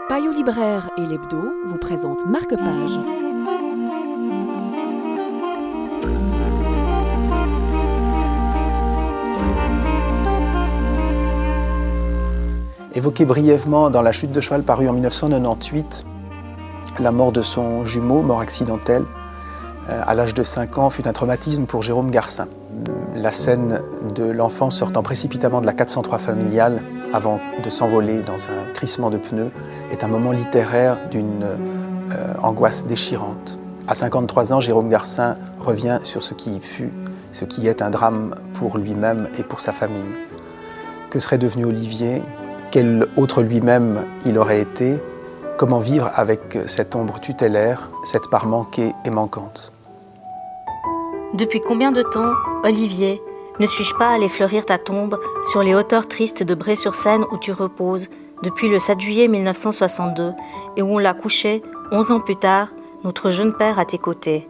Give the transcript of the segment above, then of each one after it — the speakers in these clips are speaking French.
Payot Libraire et l'Hebdo vous présentent Marque-Page. Évoqué brièvement dans La chute de cheval paru en 1998, la mort de son jumeau, mort accidentelle, à l'âge de 5 ans, fut un traumatisme pour Jérôme Garcin. La scène de l'enfant sortant précipitamment de la 403 familiale avant de s'envoler dans un crissement de pneus est un moment littéraire d'une angoisse déchirante. À 53 ans, Jérôme Garcin revient sur ce qui fut, ce qui est un drame pour lui-même et pour sa famille. Que serait devenu Olivier ? Quel autre lui-même il aurait été? Comment vivre avec cette ombre tutélaire, cette part manquée et manquante? Depuis combien de temps, Olivier, ne suis-je pas allé fleurir ta tombe sur les hauteurs tristes de Bray-sur-Seine où tu reposes depuis le 7 juillet 1962 et où on l'a couché, 11 ans plus tard, notre jeune père à tes côtés.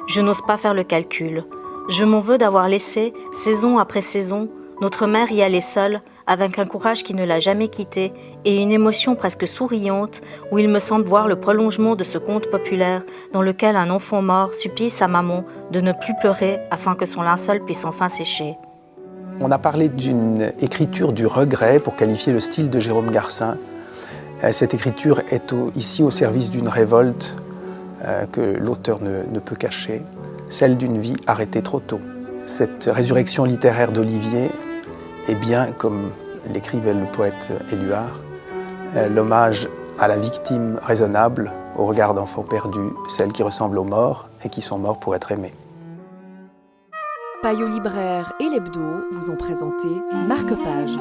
Je n'ose pas faire le calcul. Je m'en veux d'avoir laissé, saison après saison, notre mère y aller seule, avec un courage qui ne l'a jamais quitté et une émotion presque souriante où il me semble voir le prolongement de ce conte populaire dans lequel un enfant mort supplie sa maman de ne plus pleurer afin que son linceul puisse enfin sécher. On a parlé d'une écriture du regret pour qualifier le style de Jérôme Garcin. Cette écriture est ici au service d'une révolte que l'auteur ne peut cacher, celle d'une vie arrêtée trop tôt. Cette résurrection littéraire d'Olivier est bien, comme l'écrivait le poète Éluard, l'hommage à la victime raisonnable, au regard d'enfants perdus, celles qui ressemblent aux morts et qui sont morts pour être aimés. Payot Libraire et l'Hebdo vous ont présenté Marque-Page.